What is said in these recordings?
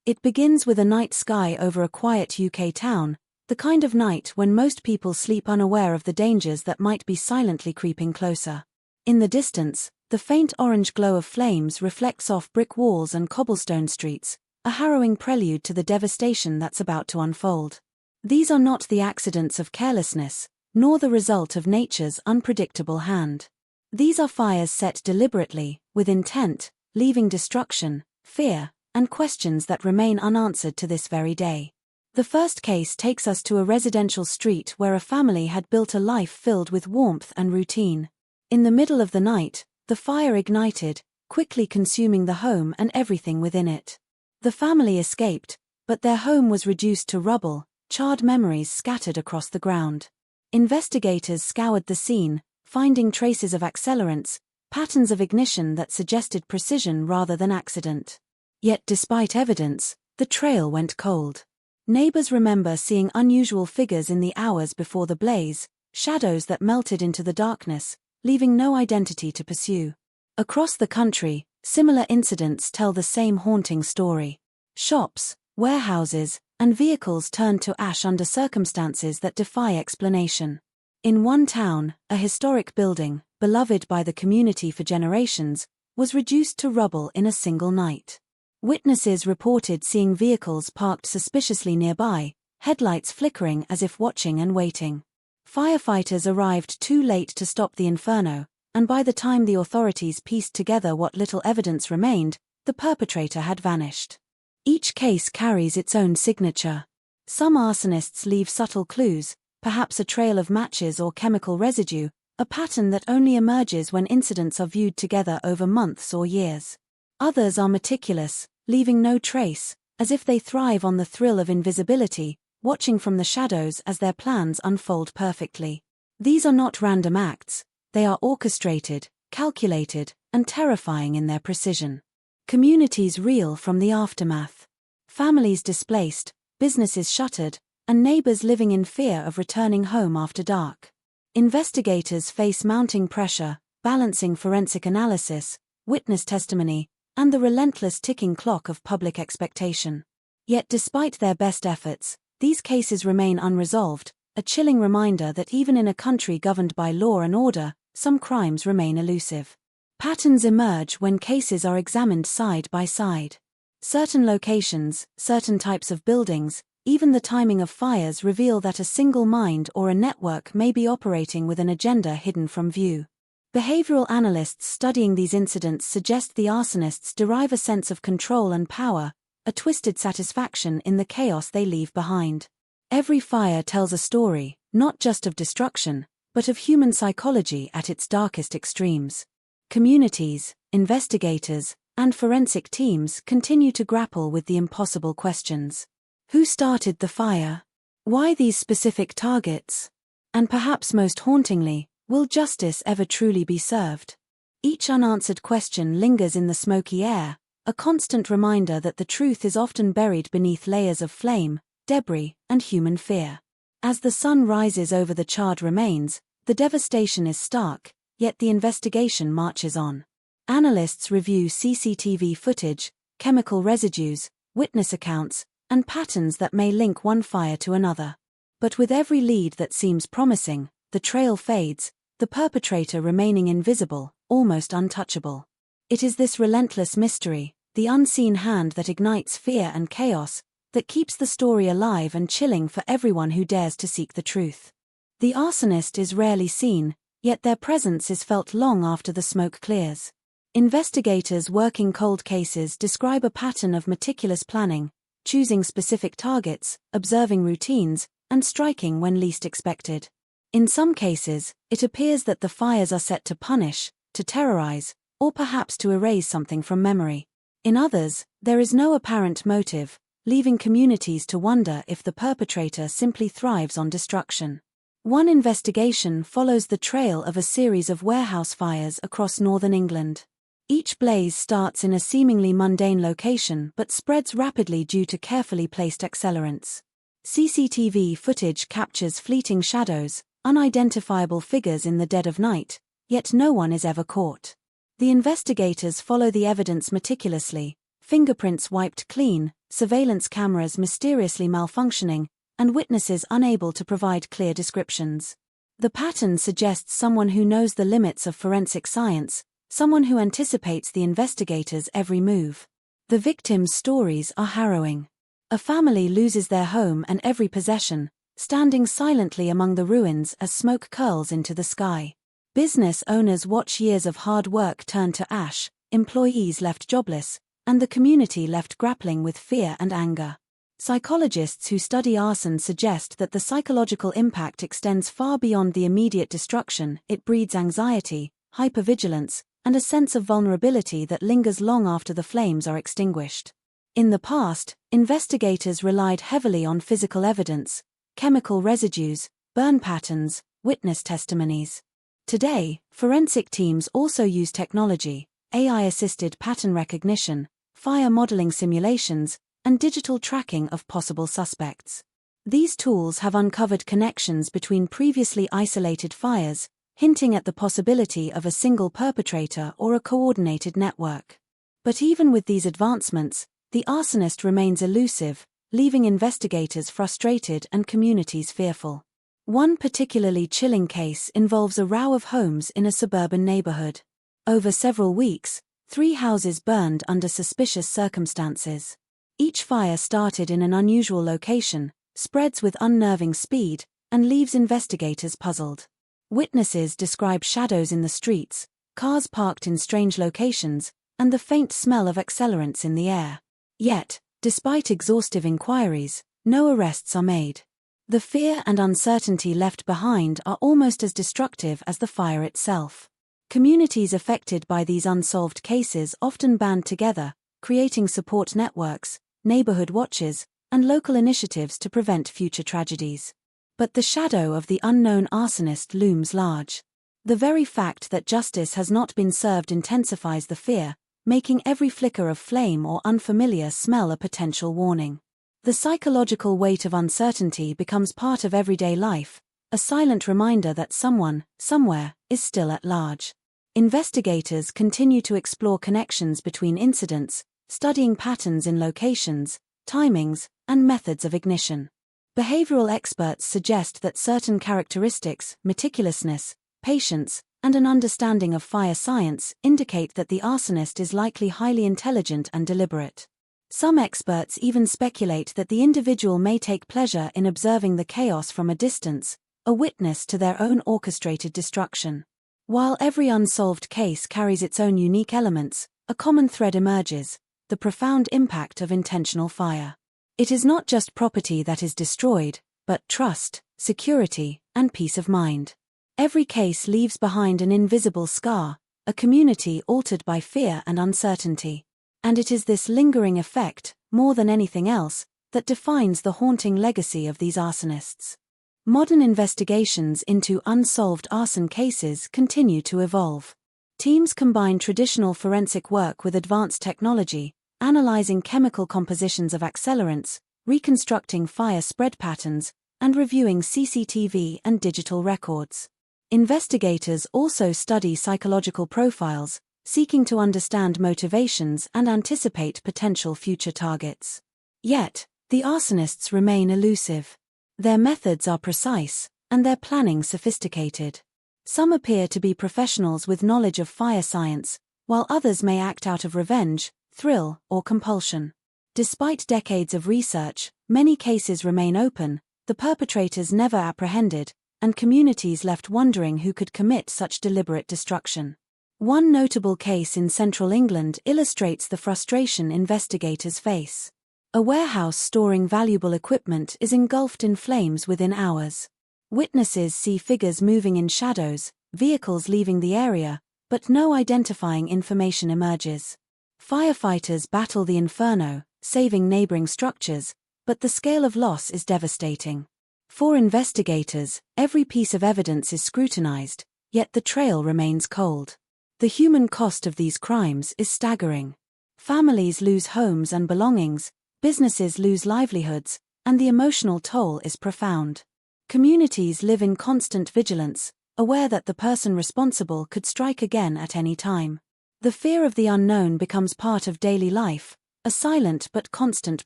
It begins with a night sky over a quiet UK town, the kind of night when most people sleep unaware of the dangers that might be silently creeping closer. In the distance, the faint orange glow of flames reflects off brick walls and cobblestone streets, a harrowing prelude to the devastation that's about to unfold. These are not the accidents of carelessness, nor the result of nature's unpredictable hand. These are fires set deliberately, with intent, leaving destruction, fear, and questions that remain unanswered to this very day. The first case takes us to a residential street where a family had built a life filled with warmth and routine. In the middle of the night, the fire ignited, quickly consuming the home and everything within it. The family escaped, but their home was reduced to rubble, charred memories scattered across the ground. Investigators scoured the scene, finding traces of accelerants, patterns of ignition that suggested precision rather than accident. Yet despite evidence, the trail went cold. Neighbors remember seeing unusual figures in the hours before the blaze, shadows that melted into the darkness, leaving no identity to pursue. Across the country, similar incidents tell the same haunting story. Shops, warehouses, and vehicles turned to ash under circumstances that defy explanation. In one town, a historic building, beloved by the community for generations, was reduced to rubble in a single night. Witnesses reported seeing vehicles parked suspiciously nearby, headlights flickering as if watching and waiting. Firefighters arrived too late to stop the inferno, and by the time the authorities pieced together what little evidence remained, the perpetrator had vanished. Each case carries its own signature. Some arsonists leave subtle clues, perhaps a trail of matches or chemical residue, a pattern that only emerges when incidents are viewed together over months or years. Others are meticulous, leaving no trace, as if they thrive on the thrill of invisibility, watching from the shadows as their plans unfold perfectly. These are not random acts, they are orchestrated, calculated, and terrifying in their precision. Communities reel from the aftermath. Families displaced, businesses shuttered, and neighbors living in fear of returning home after dark. Investigators face mounting pressure, balancing forensic analysis, witness testimony, and the relentless ticking clock of public expectation. Yet despite their best efforts, these cases remain unresolved, a chilling reminder that even in a country governed by law and order, some crimes remain elusive. Patterns emerge when cases are examined side by side. Certain locations, certain types of buildings, even the timing of fires reveal that a single mind or a network may be operating with an agenda hidden from view. Behavioral analysts studying these incidents suggest the arsonists derive a sense of control and power, a twisted satisfaction in the chaos they leave behind. Every fire tells a story, not just of destruction, but of human psychology at its darkest extremes. Communities, investigators, and forensic teams continue to grapple with the impossible questions. Who started the fire? Why these specific targets? And perhaps most hauntingly, will justice ever truly be served? Each unanswered question lingers in the smoky air, a constant reminder that the truth is often buried beneath layers of flame, debris, and human fear. As the sun rises over the charred remains, the devastation is stark, yet the investigation marches on. Analysts review CCTV footage, chemical residues, witness accounts, and patterns that may link one fire to another. But with every lead that seems promising, the trail fades, the perpetrator remaining invisible, almost untouchable. It is this relentless mystery, the unseen hand that ignites fear and chaos, that keeps the story alive and chilling for everyone who dares to seek the truth. The arsonist is rarely seen, yet their presence is felt long after the smoke clears. Investigators working cold cases describe a pattern of meticulous planning, choosing specific targets, observing routines, and striking when least expected. In some cases, it appears that the fires are set to punish, to terrorize, or perhaps to erase something from memory. In others, there is no apparent motive, leaving communities to wonder if the perpetrator simply thrives on destruction. One investigation follows the trail of a series of warehouse fires across northern England. Each blaze starts in a seemingly mundane location but spreads rapidly due to carefully placed accelerants. CCTV footage captures fleeting shadows, unidentifiable figures in the dead of night, yet no one is ever caught. The investigators follow the evidence meticulously, fingerprints wiped clean, surveillance cameras mysteriously malfunctioning, and witnesses unable to provide clear descriptions. The pattern suggests someone who knows the limits of forensic science, someone who anticipates the investigator's every move. The victims' stories are harrowing. A family loses their home and every possession, standing silently among the ruins as smoke curls into the sky. Business owners watch years of hard work turn to ash, employees left jobless, and the community left grappling with fear and anger. Psychologists who study arson suggest that the psychological impact extends far beyond the immediate destruction. It breeds anxiety, hypervigilance, and a sense of vulnerability that lingers long after the flames are extinguished. In the past, investigators relied heavily on physical evidence, chemical residues, burn patterns, witness testimonies. Today, forensic teams also use technology, AI-assisted pattern recognition, fire modeling simulations, and digital tracking of possible suspects. These tools have uncovered connections between previously isolated fires, hinting at the possibility of a single perpetrator or a coordinated network. But even with these advancements, the arsonist remains elusive, leaving investigators frustrated and communities fearful. One particularly chilling case involves a row of homes in a suburban neighborhood. Over several weeks, 3 houses burned under suspicious circumstances. Each fire started in an unusual location, spreads with unnerving speed, and leaves investigators puzzled. Witnesses describe shadows in the streets, cars parked in strange locations, and the faint smell of accelerants in the air. Yet, despite exhaustive inquiries, no arrests are made. The fear and uncertainty left behind are almost as destructive as the fire itself. Communities affected by these unsolved cases often band together, creating support networks, neighborhood watches, and local initiatives to prevent future tragedies. But the shadow of the unknown arsonist looms large. The very fact that justice has not been served intensifies the fear, making every flicker of flame or unfamiliar smell a potential warning. The psychological weight of uncertainty becomes part of everyday life, a silent reminder that someone, somewhere, is still at large. Investigators continue to explore connections between incidents, studying patterns in locations, timings, and methods of ignition. Behavioral experts suggest that certain characteristics, meticulousness, patience, and an understanding of fire science indicate that the arsonist is likely highly intelligent and deliberate. Some experts even speculate that the individual may take pleasure in observing the chaos from a distance, a witness to their own orchestrated destruction. While every unsolved case carries its own unique elements, a common thread emerges: the profound impact of intentional fire. It is not just property that is destroyed, but trust, security, and peace of mind. Every case leaves behind an invisible scar, a community altered by fear and uncertainty. And it is this lingering effect, more than anything else, that defines the haunting legacy of these arsonists. Modern investigations into unsolved arson cases continue to evolve. Teams combine traditional forensic work with advanced technology, analyzing chemical compositions of accelerants, reconstructing fire spread patterns, and reviewing CCTV and digital records. Investigators also study psychological profiles, seeking to understand motivations and anticipate potential future targets. Yet, the arsonists remain elusive. Their methods are precise, and their planning sophisticated. Some appear to be professionals with knowledge of fire science, while others may act out of revenge, thrill, or compulsion. Despite decades of research, many cases remain open, the perpetrators never apprehended, and communities left wondering who could commit such deliberate destruction. One notable case in central England illustrates the frustration investigators face. A warehouse storing valuable equipment is engulfed in flames within hours. Witnesses see figures moving in shadows, vehicles leaving the area, but no identifying information emerges. Firefighters battle the inferno, saving neighboring structures, but the scale of loss is devastating. For investigators, every piece of evidence is scrutinized, yet the trail remains cold. The human cost of these crimes is staggering. Families lose homes and belongings, businesses lose livelihoods, and the emotional toll is profound. Communities live in constant vigilance, aware that the person responsible could strike again at any time. The fear of the unknown becomes part of daily life, a silent but constant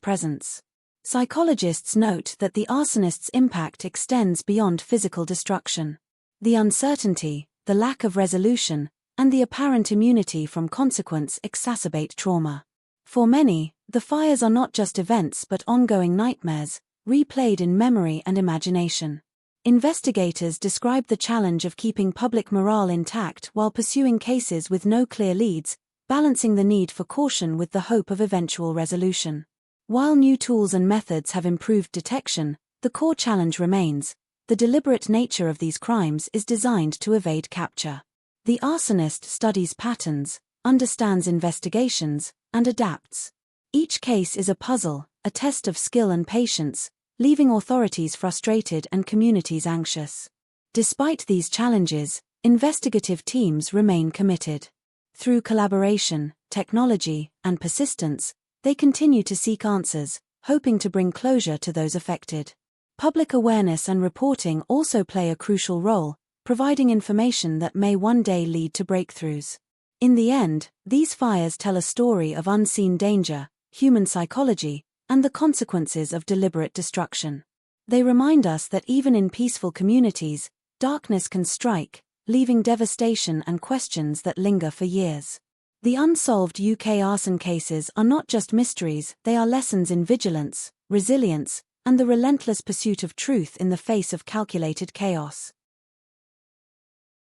presence. Psychologists note that the arsonist's impact extends beyond physical destruction. The uncertainty, the lack of resolution, and the apparent immunity from consequence exacerbate trauma. For many, the fires are not just events but ongoing nightmares, replayed in memory and imagination. Investigators describe the challenge of keeping public morale intact while pursuing cases with no clear leads, balancing the need for caution with the hope of eventual resolution. While new tools and methods have improved detection, the core challenge remains. The deliberate nature of these crimes is designed to evade capture. The arsonist studies patterns, understands investigations, and adapts. Each case is a puzzle, a test of skill and patience, leaving authorities frustrated and communities anxious. Despite these challenges, investigative teams remain committed. Through collaboration, technology, and persistence, they continue to seek answers, hoping to bring closure to those affected. Public awareness and reporting also play a crucial role, providing information that may one day lead to breakthroughs. In the end, these fires tell a story of unseen danger, human psychology, and the consequences of deliberate destruction. They remind us that even in peaceful communities, darkness can strike, leaving devastation and questions that linger for years. The unsolved UK arson cases are not just mysteries, they are lessons in vigilance, resilience, and the relentless pursuit of truth in the face of calculated chaos.